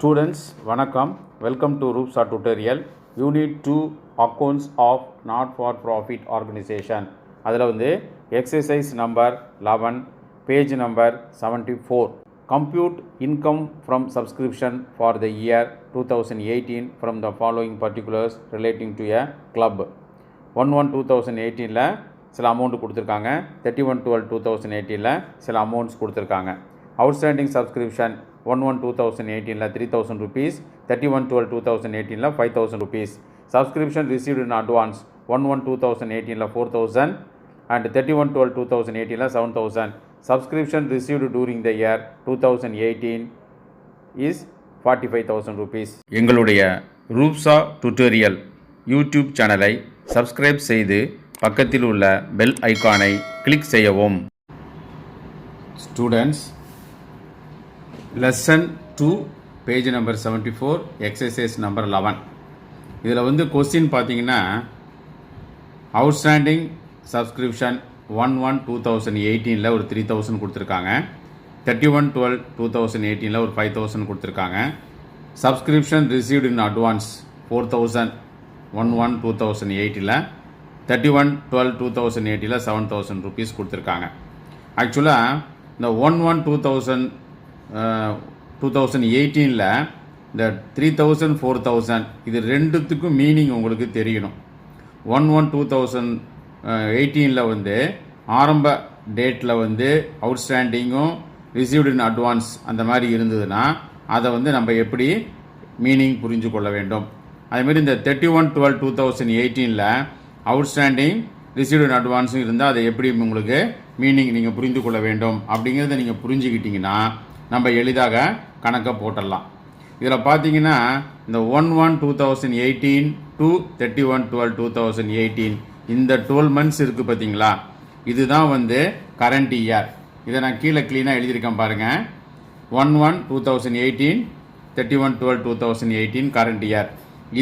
Students, வணக்கம். Welcome to Roopsa Tutorial. Unit 2 Accounts of Not for Profit Organization. அதில் வந்து exercise number 11, page number 74. Compute income from subscription for the year 2018 from the following particulars relating to a club. 1/1/2018 சில amount கொடுத்துருக்காங்க. 31/12/2018 சில amounts கொடுத்துருக்காங்க. Outstanding subscription 1/1/2018 3,000 rupees, 31/12/2018 5,000 rupees. Subscription received in advance 1/1/2018 4,000 and 31/12/2018 7,000. Subscription received during the year 2018 is 45,000 rupees. எங்களுடைய ரூப்சா tutorial YouTube சேனலை subscribe செய்து பக்கத்தில் உள்ள bell ஐகானை கிளிக் செய்யவும். Students, lesson 2 page number 74 exercise number 11. இதில் வந்து கொஸ்டின் பார்த்தீங்கன்னா அவுட்ஸ்டாண்டிங் சப்ஸ்கிரிப்ஷன் 1/1/2018 ஒரு 3,000 கொடுத்துருக்காங்க. 31/12/2018 ஒரு 5,000 கொடுத்துருக்காங்க. Subscription received in advance 4,000 1/1/2018 31/12/2018 7,000 rupees கொடுத்துருக்காங்க. ஆக்சுவலாக இந்த 1/1/2018 இந்த 3,000 4,000 இது ரெண்டுத்துக்கும் மீனிங் உங்களுக்கு தெரியணும். 1/1/2018 வந்து ஆரம்ப டேட்டில் வந்து அவுட்ஸ்டாண்டிங்கும் ரிசீவ்டு இன் அட்வான்ஸ் அந்த மாதிரி இருந்ததுன்னா அதை வந்து நம்ம எப்படி மீனிங் புரிஞ்சு கொள்ள வேண்டும். அதேமாதிரி இந்த 31/12/2018 அவுட்ஸ்டாண்டிங் ரிசீவ்டு இன் அட்வான்ஸும் இருந்தால் அதை எப்படி உங்களுக்கு மீனிங் நீங்கள் புரிந்து கொள்ள வேண்டும் அப்படிங்கிறத நீங்கள் புரிஞ்சுக்கிட்டிங்கன்னா நம்ம எளிதாக கணக்கை போட்டுடலாம். இதில் பார்த்தீங்கன்னா இந்த 1/1/2018 to 31/12/2018 இந்த 12 months இருக்குது பார்த்தீங்களா, இதுதான் வந்து கரண்ட் இயர். இதை நான் கீழே க்ளீனாக எழுதியிருக்கேன் பாருங்கள். 1/1/2018 31/12/2018 கரண்ட் இயர்.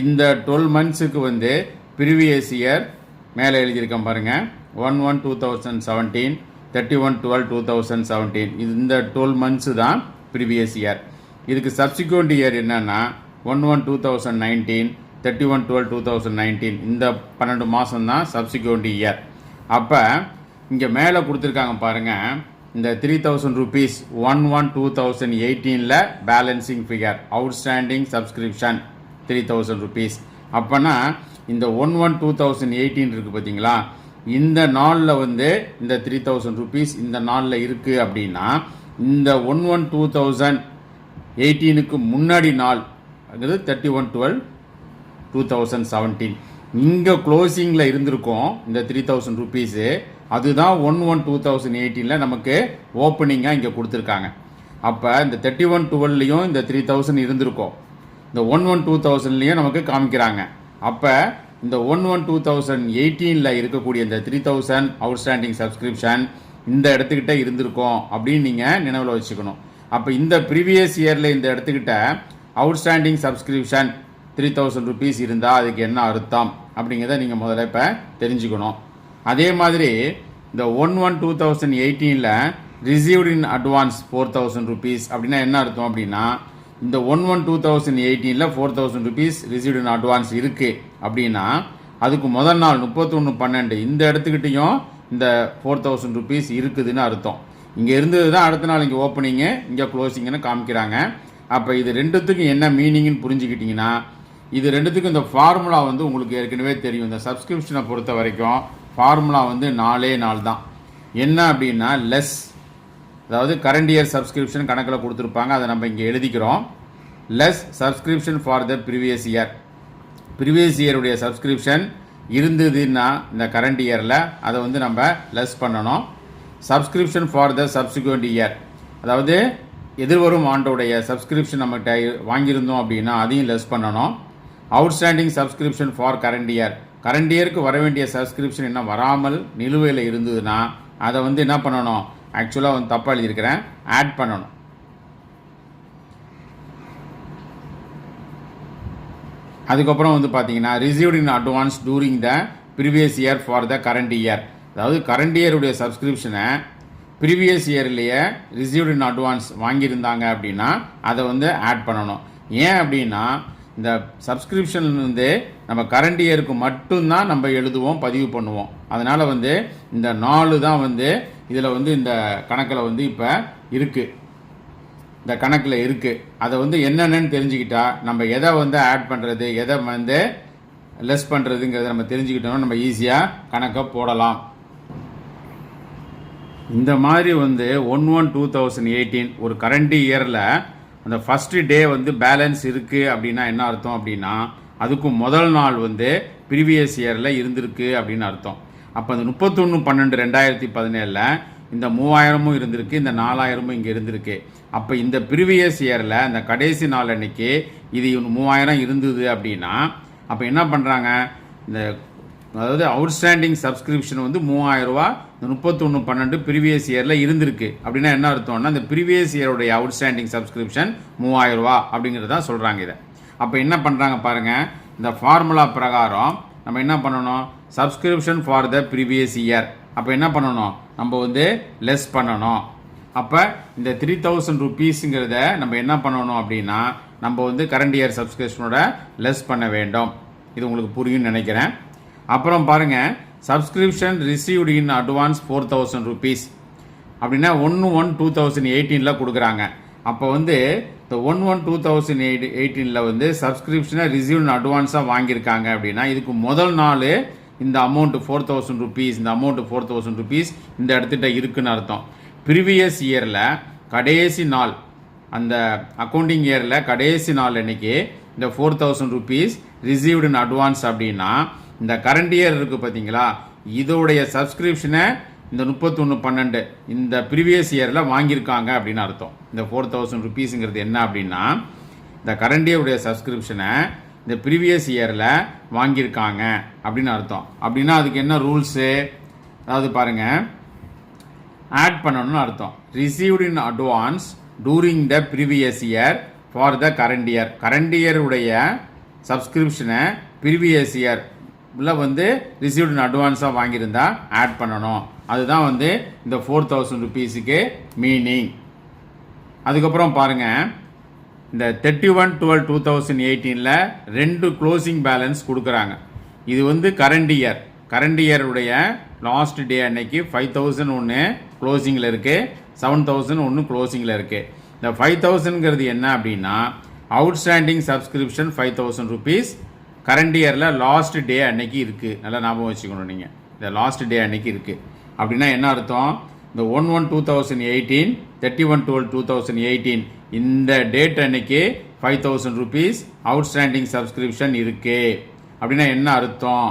இந்த 12 monthsக்கு வந்து ப்ரீவியஸ் இயர் மேலே எழுதியிருக்கேன் பாருங்கள். 1/1/2017 31/12/2017 இந்த 12 months தான் ப்ரீவியஸ் இயர். இதுக்கு சப்சிக்வெண்ட் இயர் என்னன்னா 1/1/2019 31/12/2019 இந்த 12 மாதம் தான் சப்சிக்வெண்ட் இயர். அப்போ இங்கே மேலே கொடுத்துருக்காங்க பாருங்கள், இந்த 3,000 rupees 1/1/2018 balancing figure outstanding subscription 3,000 rupees. அப்போனா இந்த 1/1/2018 இருக்குது பார்த்தீங்களா, இந்த நாளில் வந்து இந்த 3,000 rupees இந்த நாளில் இருக்குது அப்படின்னா இந்த 1/1/2018 முன்னாடி நாள் அது 31/12/2017 இங்கே க்ளோசிங்கில் இருந்திருக்கும் இந்த 3,000 rupees. அதுதான் 1/1/2018 நமக்கு ஓப்பனிங்காக இங்கே கொடுத்துருக்காங்க. அப்போ இந்த 31/12 இந்த 3,000 இருந்திருக்கும், இந்த 1/1/2000 நமக்கு காமிக்கிறாங்க. அப்போ இந்த 1/1/2018 இருக்கக்கூடிய இந்த 3,000 அவுட்ஸ்டாண்டிங் சப்ஸ்கிரிப்ஷன் இந்த இடத்துக்கிட்ட இருந்திருக்கும் அப்படின்னு நீங்கள் நினைவில் வச்சுக்கணும். அப்போ இந்த ப்ரீவியஸ் இயரில் இந்த இடத்துக்கிட்ட அவுட்ஸ்டாண்டிங் சப்ஸ்கிரிப்ஷன் 3,000 rupees இருந்தால் அதுக்கு என்ன அர்த்தம் அப்படிங்கிறத நீங்கள் முதல்ல இப்போ தெரிஞ்சுக்கணும். அதே மாதிரி இந்த 1/1/2018 ரிசீவ்டு இன் அட்வான்ஸ் 4,000 rupees அப்படின்னா என்ன அர்த்தம் அப்படின்னா இந்த 1/1/2018 4,000 rupees ரிசீவ்டு இன் அட்வான்ஸ் இருக்குது அப்படின்னா அதுக்கு முதல் நாள் 31/12 இந்த இடத்துக்கிட்டையும் இந்த 4,000 rupees இருக்குதுன்னு அர்த்தம். இங்கே இருந்தது தான் அடுத்த நாள் இங்கே ஓப்பனிங்கு இங்கே க்ளோசிங்னு காமிக்கிறாங்க. அப்போ இது ரெண்டுத்துக்கும் என்ன மீனிங்னு புரிஞ்சுக்கிட்டிங்கன்னா இது ரெண்டுத்துக்கும் இந்த ஃபார்முலா வந்து உங்களுக்கு ஏற்கனவே தெரியும். இந்த சப்ஸ்கிரிப்ஷனை பொறுத்த வரைக்கும் ஃபார்முலா வந்து 4 தான். என்ன அப்படின்னா லெஸ், அதாவது கரண்ட் இயர் சப்ஸ்கிரிப்ஷன் கணக்கில் கொடுத்துருப்பாங்க, அதை நம்ம இங்கே எழுதிக்கிறோம். Less subscription for the previous year. Previous இயருடைய சப்ஸ்கிரிப்ஷன் இருந்ததுன்னா இந்த கரண்ட் இயரில் அதை வந்து நம்ம லெஸ் பண்ணணும். Subscription for the subsequent year, அதாவது எதிர்வரும் ஆண்டோடைய சப்ஸ்கிரிப்ஷன் நம்மகிட்ட வாங்கியிருந்தோம் அப்படின்னா அதையும் லெஸ் பண்ணணும். Outstanding subscription for current year, current இயருக்கு வர வேண்டிய சப்ஸ்கிரிப்ஷன் என்ன வராமல் நிலுவையில் இருந்ததுன்னா அதை வந்து என்ன பண்ணணும், ஆக்சுவலாக வந்து தப்பாக எழுதியிருக்கிறேன், ஆட் பண்ணணும். அதுக்கப்புறம் வந்து பார்த்தீங்கன்னா received in advance during the previous year for the current year, அதாவது கரண்ட் இயருடைய சப்ஸ்கிரிப்ஷனை ப்ரீவியஸ் இயர்லேயே ரிசீவ்டு இன் அட்வான்ஸ் வாங்கியிருந்தாங்க அப்படின்னா அதை வந்து ஆட் பண்ணணும். ஏன் அப்படின்னா இந்த சப்ஸ்கிரிப்ஷன் வந்து நம்ம கரண்ட் இயருக்கு மட்டும்தான் நம்ம எழுதுவோம், பதிவு பண்ணுவோம். அதனால் வந்து இந்த 4 தான் வந்து இதில் வந்து இந்த கணக்கில் வந்து இப்போ இருக்குது, இந்த கணக்கில் இருக்குது. அதை வந்து என்னென்னு தெரிஞ்சுக்கிட்டா நம்ம எதை வந்து ஆட் பண்ணுறது, எதை வந்து லெஸ் பண்ணுறதுங்கிறத நம்ம தெரிஞ்சுக்கிட்டோம்னா நம்ம ஈஸியாக கணக்கை போடலாம். இந்த மாதிரி வந்து 1/1/2018 ஒரு கரண்ட் இயரில் அந்த ஃபஸ்ட்டு டே வந்து பேலன்ஸ் இருக்குது அப்படின்னா என்ன அர்த்தம் அப்படின்னா அதுக்கு முதல் நாள் வந்து ப்ரீவியஸ் இயரில் இருந்திருக்கு அப்படின்னு அர்த்தம். அப்போ அந்த 31/12/2017 இந்த 3000 இருந்திருக்கு, இந்த 4000 இங்கே இருந்திருக்கு. அப்போ இந்த ப்ரீவியஸ் இயரில் அந்த கடைசி நாள் அன்னைக்கு இது 3000 இருந்தது அப்படின்னா அப்போ என்ன பண்ணுறாங்க, இந்த அதாவது அவுட்ஸ்டாண்டிங் சப்ஸ்கிரிப்ஷன் வந்து 3000 ரூபா இந்த 31/12 ப்ரீவியஸ் இயரில் இருந்திருக்கு அப்படின்னா என்ன அர்த்தம்னா இந்த ப்ரீவியஸ் இயருடைய அவுட்ஸ்டாண்டிங் சப்ஸ்கிரிப்ஷன் 3000 ரூபா அப்படிங்கிறது தான் சொல்கிறாங்க இதை. அப்போ என்ன பண்ணுறாங்க பாருங்கள், இந்த ஃபார்முலா பிரகாரம் நம்ம என்ன பண்ணணும், subscription for the previous year. அப்போ என்ன பண்ணணும், நம்ம வந்து லெஸ் பண்ணணும். அப்போ இந்த 3000 ருபீஸுங்கிறத நம்ம என்ன பண்ணணும் அப்படின்னா நம்ம வந்து கரண்ட் இயர் சப்ஸ்கிரிப்ஷனோட லெஸ் பண்ண வேண்டும். இது உங்களுக்கு புரியும்னு நினைக்கிறேன். அப்புறம் பாருங்கள், subscription received in advance 4000 rupees அப்படின்னா 1/1/2018 கொடுக்குறாங்க. அப்போ வந்து இந்த 1/1/2018 வந்து சப்ஸ்கிரிப்ஷனை ரிசீவ்டு அட்வான்ஸாக வாங்கியிருக்காங்க அப்படின்னா இதுக்கு முதல் நாள் இந்த அமௌண்ட் 4000 ருபீஸ், இந்த அமௌண்ட் 4000 ருபீஸ் இந்த இடத்துட்ட இருக்குன்னு அர்த்தம். ப்ரீவியஸ் இயரில் கடைசி நாள், அந்த அக்கௌண்டிங் இயரில் கடைசி நாள் அன்னைக்கு இந்த 4000 ருபீஸ் ரிசீவ்டு இன் அட்வான்ஸ் அப்படின்னா இந்த கரண்ட் இயர் இருக்குது பார்த்தீங்களா, இதோடைய சப்ஸ்கிரிப்ஷனை இந்த 31/12 இந்த ப்ரீவியஸ் இயரில் வாங்கியிருக்காங்க அப்படின்னு அர்த்தம். இந்த 4000 ருபீஸுங்கிறது என்ன அப்படின்னா இந்த கரண்ட் இயருடைய சப்ஸ்கிரிப்ஷனை இந்த ப்ரீவியஸ் இயரில் வாங்கியிருக்காங்க அப்படின்னு அர்த்தம். அப்படின்னா அதுக்கு என்ன ரூல்ஸு, அதாவது பாருங்கள், ஆட் பண்ணணும்னு அர்த்தம். Received in advance during the previous year for the current year. Current இயருடைய சப்ஸ்கிரிப்ஷனை ப்ரீவியஸ் இயர் வந்து ரிசீவ்டு இன் அட்வான்ஸாக வாங்கியிருந்தா ஆட் பண்ணணும். அதுதான் வந்து இந்த 4000 ருபீஸுக்கு மீனிங். அதுக்கப்புறம் பாருங்கள், இந்த 31/12/2018 2 க்ளோசிங் பேலன்ஸ் கொடுக்குறாங்க. இது வந்து கரண்ட் இயருடைய லாஸ்ட் டே அன்னைக்கு 5000 ஒன்று க்ளோசிங்கில் இருக்குது, 7000 ஒன்று க்ளோசிங்கில் இருக்குது. இந்த 5000ங்கிறது என்ன அப்படின்னா அவுட்ஸ்டாண்டிங் சப்ஸ்கிரிப்ஷன் 5000 ருபீஸ் கரண்ட் இயரில் லாஸ்ட் டே அன்னைக்கு இருக்குது. நல்லா ஞாபகம் வச்சுக்கணும் நீங்கள், இந்த லாஸ்ட் டே அன்னைக்கு இருக்குது அப்படின்னா என்ன அர்த்தம், இந்த 1/1/2018 31/12/2018 இந்த டேட் அன்னைக்கு 5000 ருபீஸ் அவுட்ஸ்டாண்டிங் சப்ஸ்கிரிப்ஷன் இருக்கு அப்படின்னா என்ன அர்த்தம்,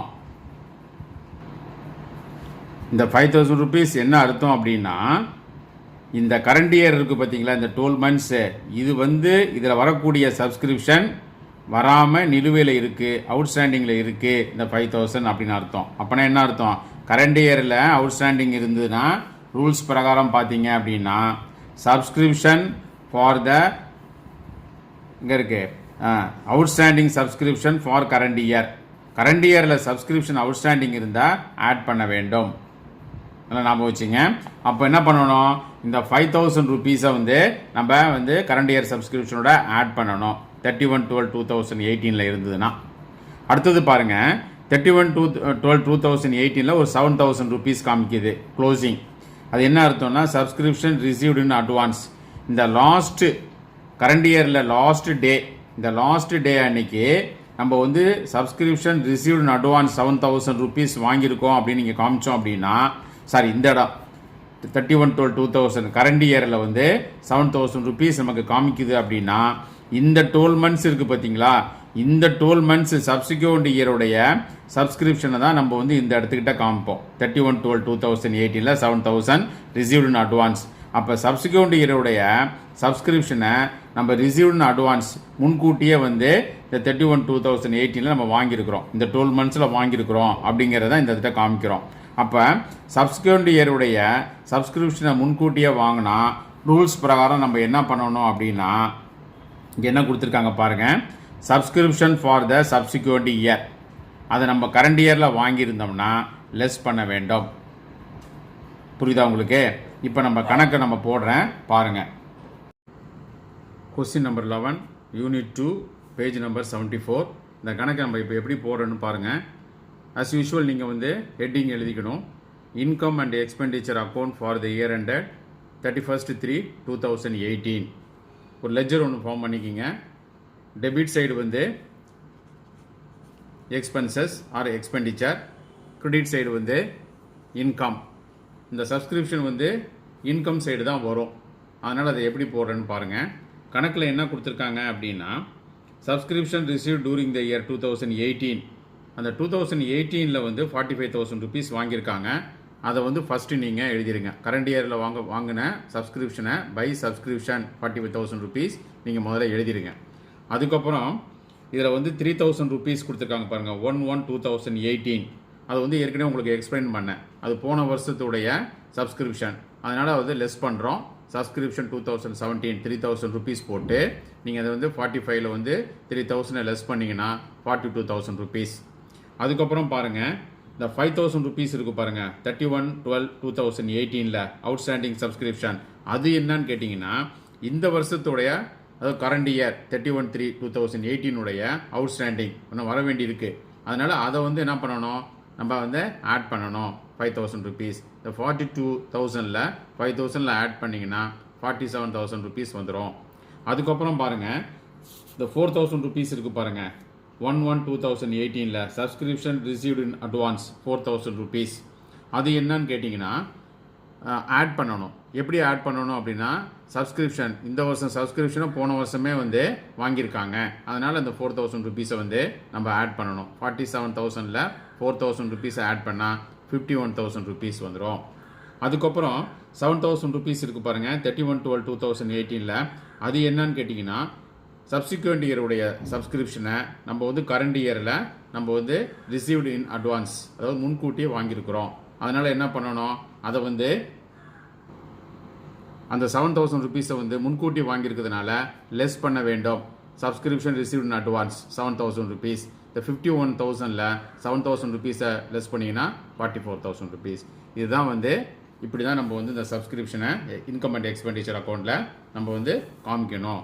இந்த 5000 ருபீஸ் என்ன அர்த்தம் அப்படின்னா இந்த கரண்ட் இயர் இருக்குது பார்த்தீங்களா, இந்த 12 மந்த்ஸு, இது வந்து இதில் வரக்கூடிய சப்ஸ்கிரிப்ஷன் வராமல் நிலுவையில் இருக்குது, அவுட்ஸ்டாண்டிங்கில் இருக்குது இந்த 5000 அப்படின்னு அர்த்தம். அப்போனா என்ன அர்த்தம், கரண்ட் இயரில் அவுட்ஸ்டாண்டிங் இருந்ததுன்னா ரூல்ஸ் பிரகாரம் பார்த்தீங்க அப்படின்னா சப்ஸ்கிரிப்ஷன் ஃபார் த இங்கே இருக்குது அவுட்ஸ்டாண்டிங் சப்ஸ்கிரிப்ஷன் ஃபார் கரண்ட் இயரில் சப்ஸ்கிரிப்ஷன் அவுட்ஸ்டாண்டிங் இருந்தால் ஆட் பண்ண வேண்டும். நல்லா ஞாபகம் வச்சுங்க. அப்போ என்ன பண்ணணும், இந்த 5000 ருபீஸை வந்து நம்ம வந்து கரண்ட் இயர் சப்ஸ்கிரிப்ஷனோட ஆட் பண்ணணும் 31/12/2018 இருந்ததுன்னா. அடுத்தது பாருங்கள், 31/12/2018 ஒரு 7000 ருபீஸ் காமிக்குது க்ளோசிங். அது என்ன அர்த்தம்னா சப்ஸ்கிரிப்ஷன் ரிசீவ்டு இன் அட்வான்ஸ். இந்த லாஸ்ட் கரண்ட் இயரில் இந்த லாஸ்ட் டே அன்னைக்கு நம்ம வந்து subscription received in advance 7000 rupees வாங்கியிருக்கோம் அப்படின்னு நீங்கள் காமிச்சோம் அப்படின்னா, சாரி இந்த இடம் 31/12/2000 கரண்ட் இயரில் வந்து 7000 ருபீஸ் நமக்கு காமிக்குது அப்படின்னா இந்த 12 மந்த்ஸ் இருக்குது பார்த்தீங்களா, இந்த 12 மந்த்ஸ் சப்சிக்வெண்ட் இயருடைய சப்ஸ்கிரிப்ஷனை தான் நம்ம வந்து இந்த இடத்துக்கிட்ட காமிப்போம். 31/12/2018 7000 ரிசீவ்டு இன் அட்வான்ஸ். அப்போ சப்சிக்வெண்ட் இயருடைய சப்ஸ்கிரிப்ஷனை நம்ம ரிசீவ்டு இன் அட்வான்ஸ் முன்கூட்டியே வந்து இந்த 31/2018 நம்ம வாங்கியிருக்கிறோம், இந்த 12 மந்த்ஸில் வாங்கியிருக்கிறோம் அப்படிங்கிறத இந்த இடத்துல காமிக்கிறோம். அப்போ சப்சிக்வெண்ட் இயருடைய சப்ஸ்கிரிப்ஷனை முன்கூட்டியே வாங்கினா ரூல்ஸ் பிரகாரம் நம்ம என்ன பண்ணணும் அப்படின்னா இங்கே என்ன கொடுத்துருக்காங்க பாருங்கள், subscription for the subsequent year அதை நம்ம கரண்ட் இயரில் வாங்கியிருந்தோம்னா லெஸ் பண்ண வேண்டும். புரியுதா உங்களுக்கு? இப்போ நம்ம கணக்கை நம்ம போடுறேன் பாருங்கள். Question number 11, unit 2 page number 74. இந்த கணக்கு நம்ம இப்போ எப்படி போடுறோன்னு பாருங்கள். as usual நீங்கள் வந்து ஹெட்டிங் எழுதிக்கணும். Income and expenditure account for the year ended 31/3/2018. ஒரு லெஜர் ஒன்று ஃபார்ம் பண்ணிக்கிங்க. டெபிட் சைடு வந்து expenses R expenditure, credit side வந்து இன்கம். இந்த சப்ஸ்கிரிப்ஷன் வந்து இன்கம் சைடு தான் வரும். அதனால் அதை எப்படி போடுறேன்னு பாருங்கள். கணக்கில் என்ன கொடுத்துருக்காங்க அப்படின்னா, subscription receive during the year 2018. அந்த 2018 வந்து 45,000 ருபீஸ் வாங்கியிருக்காங்க. அதை வந்து ஃபஸ்ட்டு நீங்கள் எழுதிடுங்க. கரண்ட் இயரில் வாங்கின சப்ஸ்கிரிப்ஷனை பை சப்ஸ்கிரிப்ஷன் 45,000 ருபீஸ் நீங்கள் முதல்ல எழுதிடுங்க. அதுக்கப்புறம் இதில் வந்து 3,000 ருபீஸ் கொடுத்துருக்காங்க பாருங்கள், 1/1/2018. அது வந்து ஏற்கனவே உங்களுக்கு எக்ஸ்பிளைன் பண்ணேன். அது போன வருஷத்துடைய சப்ஸ்கிரிப்ஷன், அதனால் வந்து லெஸ் பண்ணுறோம். சப்ஸ்கிரிப்ஷன் 2017 3,000 ருபீஸ் போட்டு நீங்கள் அதை வந்து 45ல் வந்து 3,000 லெஸ் பண்ணிங்கன்னா 42,000 ருபீஸ். அதுக்கப்புறம் பாருங்கள், இந்த 5,000 ருபீஸ் இருக்குது பாருங்கள், 31/12/2018 அவுட்ஸ்டாண்டிங் சப்ஸ்கிரிப்ஷன். அது என்னன்னு கேட்டிங்கன்னா, இந்த வருஷத்துடைய அதாவது கரண்ட் இயர் 31/3/2018 அவுட்ஸ்டாண்டிங் ஒன்று வர வேண்டியிருக்கு. அதனால் அதை வந்து என்ன பண்ணணும், நம்ம வந்து ஆட் பண்ணணும் 5,000 ருபீஸ். இந்த 42,000ல் 5,000ல் ஆட் பண்ணிங்கன்னா 47,000 ருபீஸ் வந்துடும். அதுக்கப்புறம் பாருங்கள், இந்த 4,000 ருபீஸ் இருக்குது பாருங்கள், 1/1/2018 subscription received in advance 4,000 rupees. அது என்னன்னு கேட்டிங்கன்னா ஆட் பண்ணணும். எப்படி ஆட் பண்ணணும் அப்படின்னா, சப்ஸ்கிரிப்ஷன் இந்த வருஷம் சப்ஸ்கிரிப்ஷனும் போன வருஷமே வந்து வாங்கியிருக்காங்க. அதனால் இந்த 4,000 ருபீஸை வந்து நம்ம ஆட் பண்ணணும். 47,000ல் 4,000 ருபீஸை ஆட் பண்ணால் 51,000 ருபீஸ் வந்துடும். அதுக்கப்புறம் 7,000 ருபீஸ் இருக்குது பாருங்கள், 31/12/2018. அது என்னன்னு கேட்டிங்கன்னா, சப்சிக்வெண்ட் இயருடைய சப்ஸ்கிரிப்ஷனை நம்ம வந்து கரண்ட் இயரில் நம்ம வந்து ரிசீவ்டு இன் அட்வான்ஸ், அதாவது முன்கூட்டியே வாங்கியிருக்கிறோம். அதனால் என்ன பண்ணணும், அதை வந்து அந்த 7,000 ருபீஸை வந்து முன்கூட்டி வாங்கியிருக்கிறதுனால லெஸ் பண்ண வேண்டும். Subscription received in advance 7,000 rupees. இந்த 51,000ல் 7,000 ருபீஸை லெஸ் பண்ணிங்கன்னா 44,000 ருபீஸ். இதுதான் வந்து இப்படி தான் நம்ம வந்து இந்த சப்ஸ்கிரிப்ஷனை இன்கம் அண்ட் எக்ஸ்பெண்டிச்சர் அக்கௌண்ட்டில் நம்ம வந்து காமிக்கணும்.